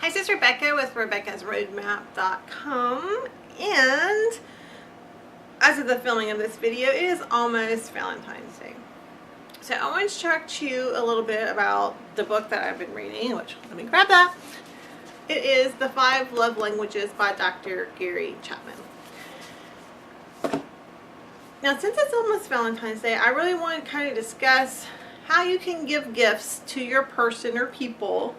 Hi, this is Rebecca with RebeccasRoadmap.com, and as of the filming of this video, it is almost Valentine's Day. So I want to talk to you a little bit about the book that I've been reading, which, let me grab that. It is The 5 Love Languages by Dr. Gary Chapman. Now, since it's almost Valentine's Day, I really want to kind of discuss how you can give gifts to your person or people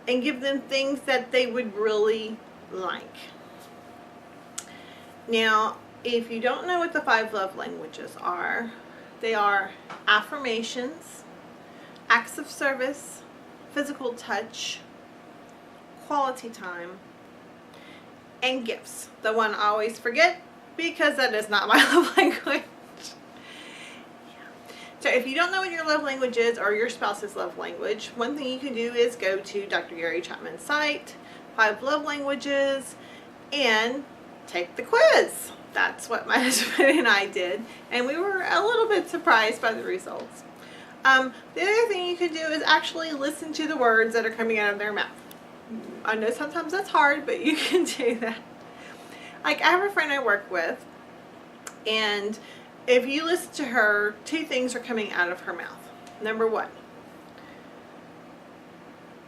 and give them things that they would really like. Now, if you don't know what the 5 love languages are, they are affirmations, acts of service, physical touch, quality time, and gifts. The one I always forget because that is not my love language. So if you don't know what your love language is or your spouse's love language, one thing you can do is go to Dr. Gary Chapman's site, 5 love languages, and take the quiz. That's what my husband and I did, and we were a little bit surprised by the results. The other thing you can do is actually listen to the words that are coming out of their mouth. I know sometimes that's hard, but you can do that. Like, I have a friend I work with, and if you listen to her, 2 things are coming out of her mouth. Number 1,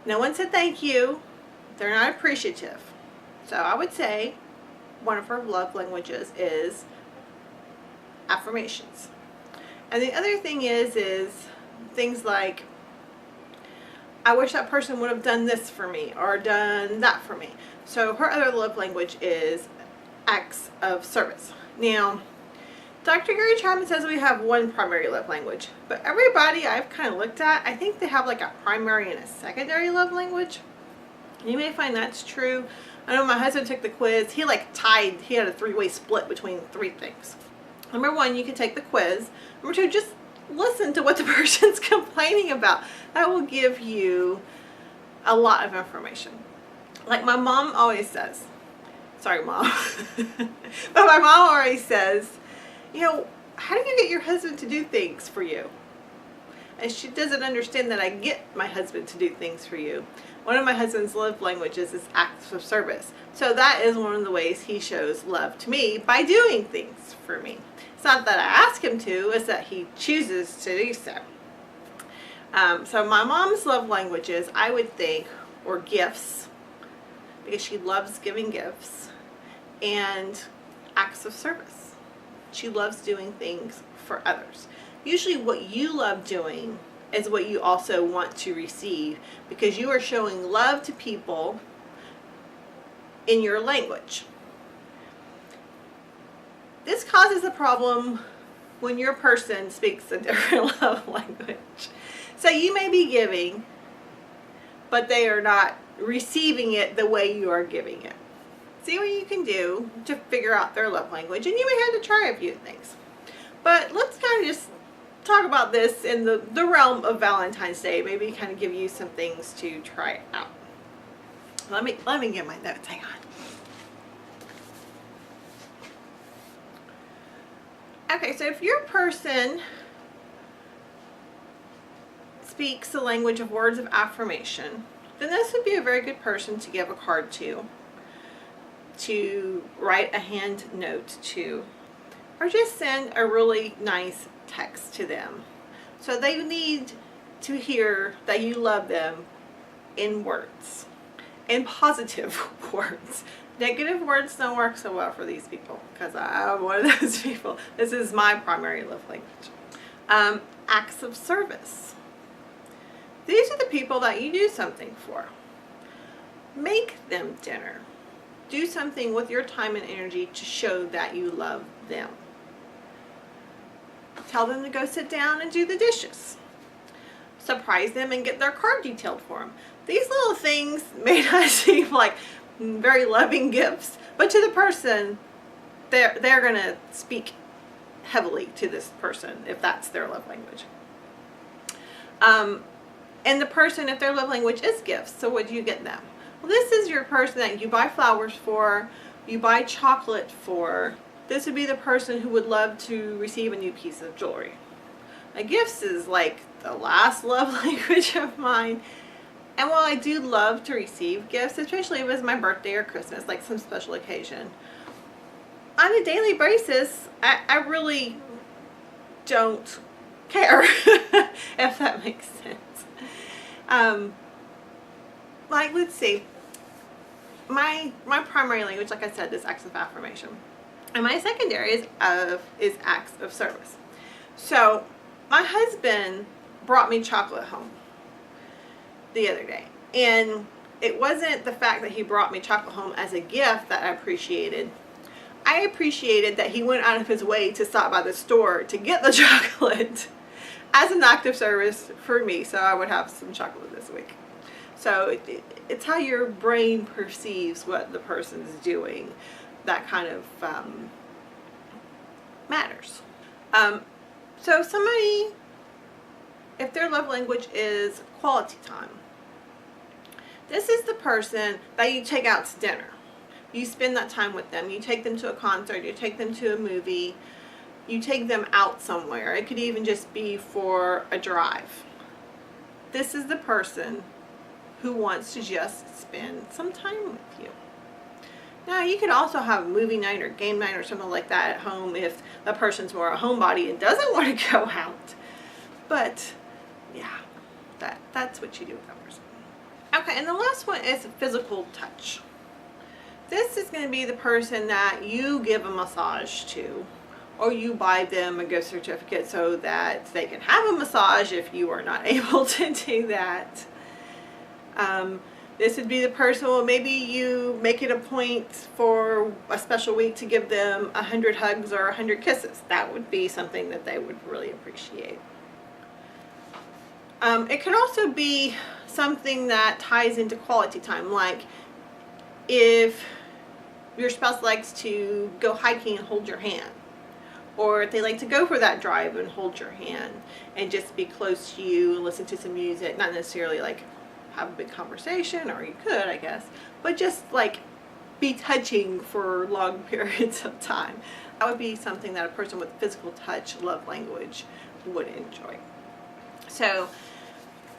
no one said thank you. They're not appreciative. So I would say one of her love languages is affirmations. And the other thing is things like, I wish that person would have done this for me or done that for me. So her other love language is acts of service. Now, Dr. Gary Chapman says we have one primary love language, but everybody I've kind of looked at, I think they have like a primary and a secondary love language. You may find that's true. I know my husband took the quiz. He had a 3-way split between 3 things. Number 1, you can take the quiz. Number 2, just listen to what the person's complaining about. That will give you a lot of information. Like my mom always says, sorry mom, but my mom always says, you know, how do you get your husband to do things for you? And she doesn't understand that I get my husband to do things for you. One of my husband's love languages is acts of service. So that is one of the ways he shows love to me, by doing things for me. It's not that I ask him to, it's that he chooses to do so. So my mom's love languages, I would think, were gifts, because she loves giving gifts, and acts of service. She loves doing things for others. Usually what you love doing is what you also want to receive, because you are showing love to people in your language. This causes a problem when your person speaks a different love language. So you may be giving, but they are not receiving it the way you are giving it. See what you can do to figure out their love language, and you may have to try a few things. But let's kind of just talk about this in the realm of Valentine's Day, maybe kind of give you some things to try out. Let me get my notes, hang on. Okay, so if your person speaks the language of words of affirmation, then this would be a very good person to give a card to write a hand note to, or just send a really nice text to them. So they need to hear that you love them in words, in positive words. Negative words don't work so well for these people, because I'm one of those people. This is my primary love language. Acts of service. These are the people that you do something for. Make them dinner. Do something with your time and energy to show that you love them. Tell them to go sit down and do the dishes. Surprise them and get their card detailed for them. These little things may not seem like very loving gifts, but to the person, they're going to speak heavily to this person if that's their love language. And the person, if their love language is gifts, so what do you get them? Well, this is your person that you buy flowers for, you buy chocolate for. This would be the person who would love to receive a new piece of jewelry. Now, gifts is like the last love language of mine. And while I do love to receive gifts, especially if it's my birthday or Christmas, like some special occasion, on a daily basis, I really don't care, if that makes sense. Like, let's see. My primary language, like I said, is acts of affirmation. And my secondary is acts of service. So my husband brought me chocolate home the other day. And it wasn't the fact that he brought me chocolate home as a gift that I appreciated. I appreciated that he went out of his way to stop by the store to get the chocolate as an act of service for me, so I would have some chocolate this week. So it's how your brain perceives what the person's doing that kind of matters. So somebody, if their love language is quality time, this is the person that you take out to dinner. You spend that time with them. You take them to a concert. You take them to a movie. You take them out somewhere. It could even just be for a drive. This is the person who wants to just spend some time with you. Now, you could also have a movie night or game night or something like that at home if the person's more a homebody and doesn't want to go out. But, yeah, that's what you do with that person. Okay, and the last one is physical touch. This is going to be the person that you give a massage to, or you buy them a gift certificate so that they can have a massage if you are not able to do that. This would be the person, well, maybe you make it a point for a special week to give them 100 hugs or 100 kisses. That would be something that they would really appreciate. It could also be something that ties into quality time, like if your spouse likes to go hiking and hold your hand, or if they like to go for that drive and hold your hand and just be close to you and listen to some music, not necessarily like have a big conversation, or you could, I guess, but just like be touching for long periods of time. That would be something that a person with physical touch love language would enjoy. So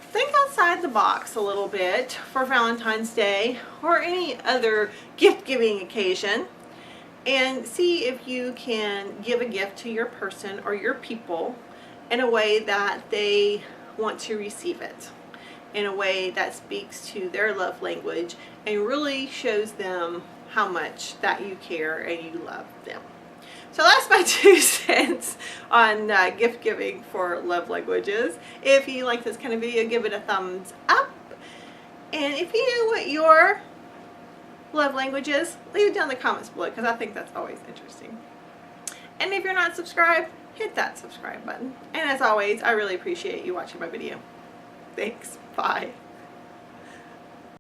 think outside the box a little bit for Valentine's Day or any other gift-giving occasion, and see if you can give a gift to your person or your people in a way that they want to receive it, in a way that speaks to their love language and really shows them how much that you care and you love them. So that's my 2 cents on gift giving for love languages. If you like this kind of video, give it a thumbs up. And if you know what your love language is, leave it down in the comments below, because I think that's always interesting. And if you're not subscribed, hit that subscribe button. And as always, I really appreciate you watching my video. Thanks. Bye.